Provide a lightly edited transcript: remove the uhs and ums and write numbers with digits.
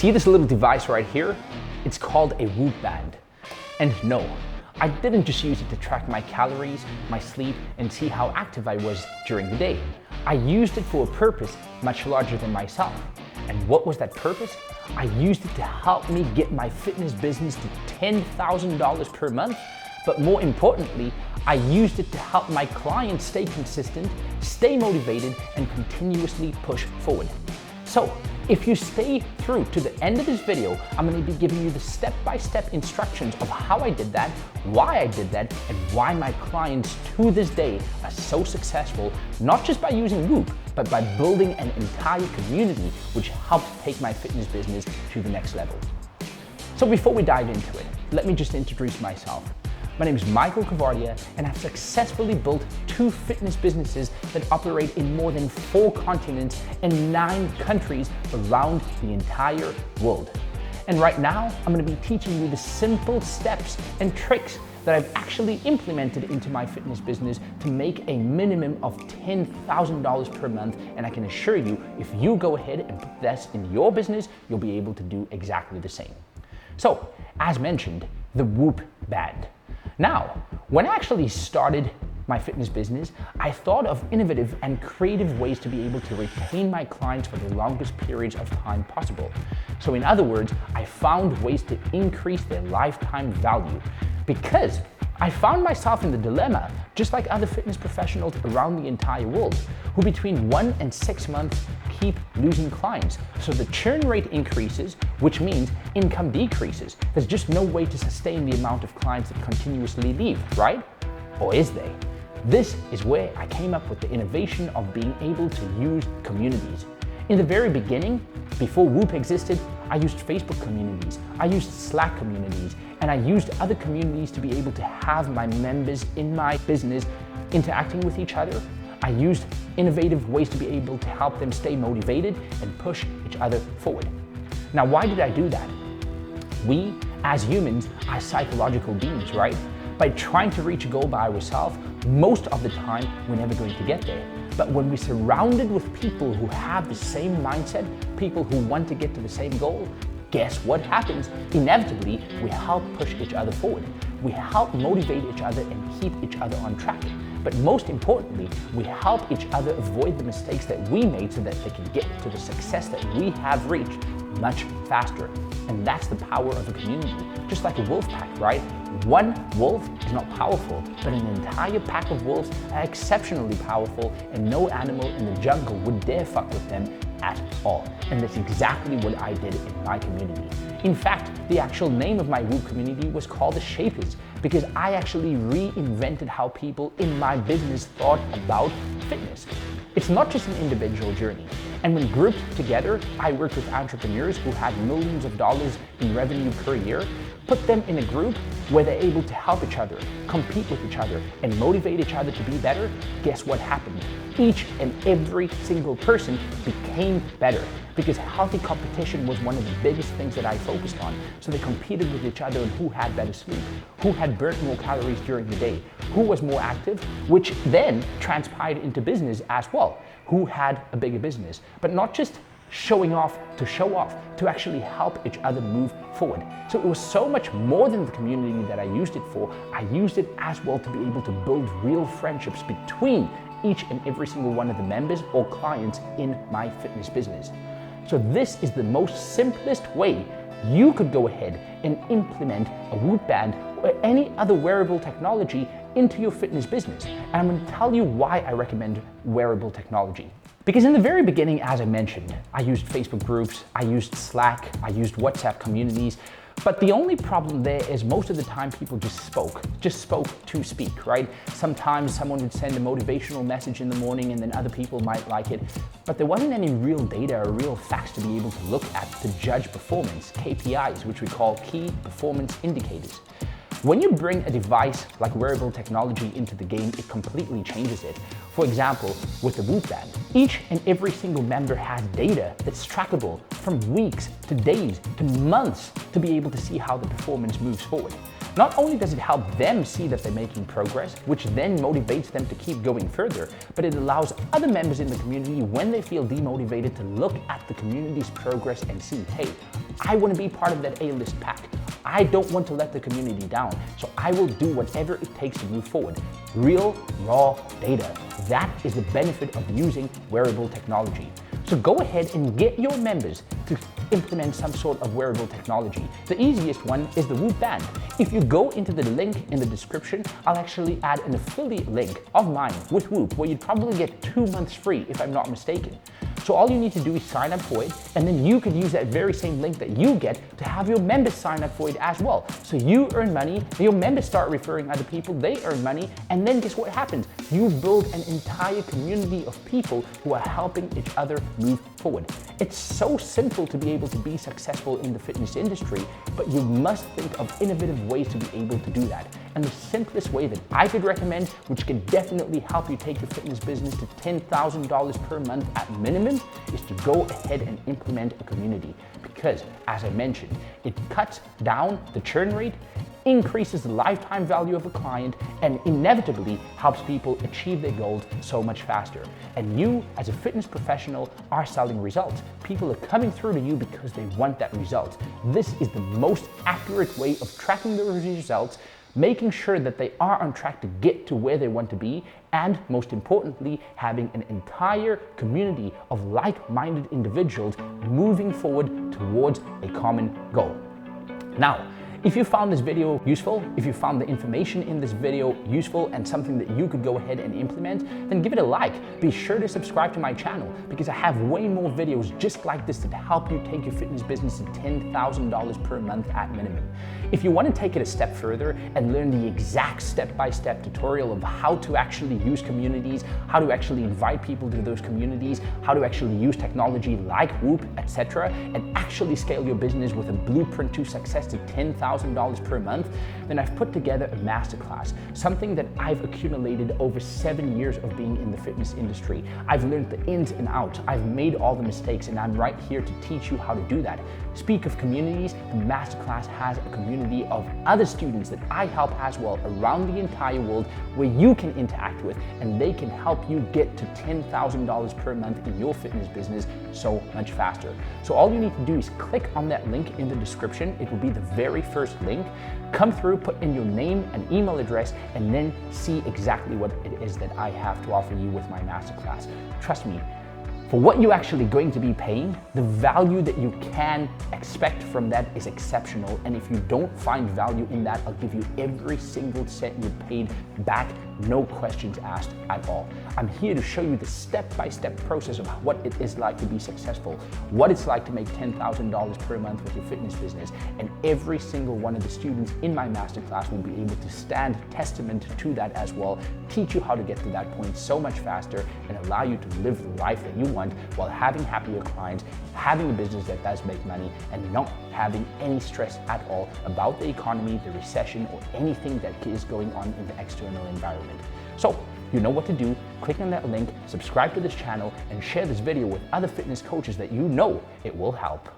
See this little device right here? It's called a Whoop band. And no, I didn't just use it to track my calories, my sleep, and see how active I was during the day. I used it for a purpose much larger than myself. And what was that purpose? I used it to help me get my fitness business to $10,000 per month. But more importantly, I used it to help my clients stay consistent, stay motivated, and continuously push forward. So, if you stay through to the end of this video, I'm going to be giving you the step-by-step instructions of how I did that, why I did that, and why my clients to this day are so successful, not just by using Whoop, but by building an entire community which helps take my fitness business to the next level. So before we dive into it, let me just introduce myself. My name is Michael Coovadia, and I've successfully built 2 fitness businesses that operate in more than 4 continents and 9 countries around the entire world. And right now, I'm going to be teaching you the simple steps and tricks that I've actually implemented into my fitness business to make a minimum of $10,000 per month. And I can assure you, if you go ahead and put this in your business, you'll be able to do exactly the same. So, as mentioned, the Whoop band. Now, when I actually started my fitness business, I thought of innovative and creative ways to be able to retain my clients for the longest periods of time possible. So in other words, I found ways to increase their lifetime value because I found myself in the dilemma, just like other fitness professionals around the entire world, who between 1 and 6 months keep losing clients. So the churn rate increases, which means income decreases. There's just no way to sustain the amount of clients that continuously leave, right? Or is there? This is where I came up with the innovation of being able to use communities. In the very beginning, before Whoop existed, I used Facebook communities, I used Slack communities, and I used other communities to be able to have my members in my business interacting with each other. I used innovative ways to be able to help them stay motivated and push each other forward. Now, why did I do that? We, as humans, are psychological beings, right? By trying to reach a goal by ourselves, most of the time, we're never going to get there. But when we're surrounded with people who have the same mindset, people who want to get to the same goal, guess what happens? Inevitably, we help push each other forward. We help motivate each other and keep each other on track. But most importantly, we help each other avoid the mistakes that we made so that they can get to the success that we have reached much faster. And that's the power of a community. Just like a wolf pack, right? One wolf is not powerful, but an entire pack of wolves are exceptionally powerful, and no animal in the jungle would dare fuck with them at all. And that's exactly what I did in my community. In fact, the actual name of my Whoop community was called the Shapers, because I actually reinvented how people in my business thought about fitness. It's not just an individual journey. And when grouped together, I worked with entrepreneurs who had millions of dollars in revenue per year, put them in a group where they're able to help each other, compete with each other, and motivate each other to be better. Guess what happened? Each and every single person became better because healthy competition was one of the biggest things that I focused on. So they competed with each other on who had better sleep, who had burnt more calories during the day, who was more active, which then transpired into business as well, who had a bigger business. But not just showing off, to actually help each other move forward. So it was so much more than the community that I used it for. I used it as well to be able to build real friendships between each and every single one of the members or clients in my fitness business. So this is the most simplest way you could go ahead and implement a Whoop band or any other wearable technology into your fitness business. And I'm going to tell you why I recommend wearable technology. Because in the very beginning, as I mentioned, I used Facebook groups, I used Slack, I used WhatsApp communities, but the only problem there is most of the time people just spoke to speak, right? Sometimes someone would send a motivational message in the morning and then other people might like it, but there wasn't any real data or real facts to be able to look at to judge performance, KPIs, which we call key performance indicators. When you bring a device like wearable technology into the game, it completely changes it. For example, with the Whoop band, each and every single member has data that's trackable from weeks to days to months to be able to see how the performance moves forward. Not only does it help them see that they're making progress, which then motivates them to keep going further, but it allows other members in the community, when they feel demotivated, to look at the community's progress and see, hey, I want to be part of that A-list pack. I don't want to let the community down, so I will do whatever it takes to move forward. Real, raw data. That is the benefit of using wearable technology. So go ahead and get your members to implement some sort of wearable technology. The easiest one is the Whoop Band. If you go into the link in the description, I'll actually add an affiliate link of mine with Whoop, where you'd probably get 2 months free if I'm not mistaken. So all you need to do is sign up for it, and then you could use that very same link that you get to have your members sign up for it as well. So you earn money, your members start referring other people, they earn money, and then guess what happens? You build an entire community of people who are helping each other move forward. It's so simple to be able to be successful in the fitness industry, but you must think of innovative ways to be able to do that. And the simplest way that I could recommend, which can definitely help you take your fitness business to $10,000 per month at minimum, is to go ahead and implement a community. Because, as I mentioned, it cuts down the churn rate, increases the lifetime value of a client, and inevitably helps people achieve their goals so much faster. And you, as a fitness professional, are selling results. People are coming through to you because they want that result. This is the most accurate way of tracking those results, making sure that they are on track to get to where they want to be, and most importantly, having an entire community of like-minded individuals moving forward towards a common goal. Now, if you found this video useful, if you found the information in this video useful and something that you could go ahead and implement, then give it a like. Be sure to subscribe to my channel, because I have way more videos just like this that help you take your fitness business to $10,000 per month at minimum. If you want to take it a step further and learn the exact step-by-step tutorial of how to actually use communities, how to actually invite people to those communities, how to actually use technology like Whoop, etc., and actually scale your business with a blueprint to success to $10,000 per month, then I've put together a masterclass, something that I've accumulated over 7 years of being in the fitness industry. I've learned the ins and outs, I've made all the mistakes, and I'm right here to teach you how to do that. Speak of communities, the masterclass has a community of other students that I help as well around the entire world, where you can interact with, and they can help you get to $10,000 per month in your fitness business so much faster. So all you need to do is click on that link in the description. It will be the very first link. Come through, put in your name and email address, and then see exactly what it is that I have to offer you with my masterclass. Trust me, for what you're actually going to be paying, the value that you can expect from that is exceptional. And if you don't find value in that, I'll give you every single cent you paid back, no questions asked at all. I'm here to show you the step-by-step process of what it is like to be successful, what it's like to make $10,000 per month with your fitness business. And every single one of the students in my masterclass will be able to stand testament to that as well, teach you how to get to that point so much faster, and allow you to live the life that you want while having happier clients, having a business that does make money, and not having any stress at all about the economy, the recession, or anything that is going on in the external environment. So, you know what to do. Click on that link, subscribe to this channel, and share this video with other fitness coaches that you know it will help.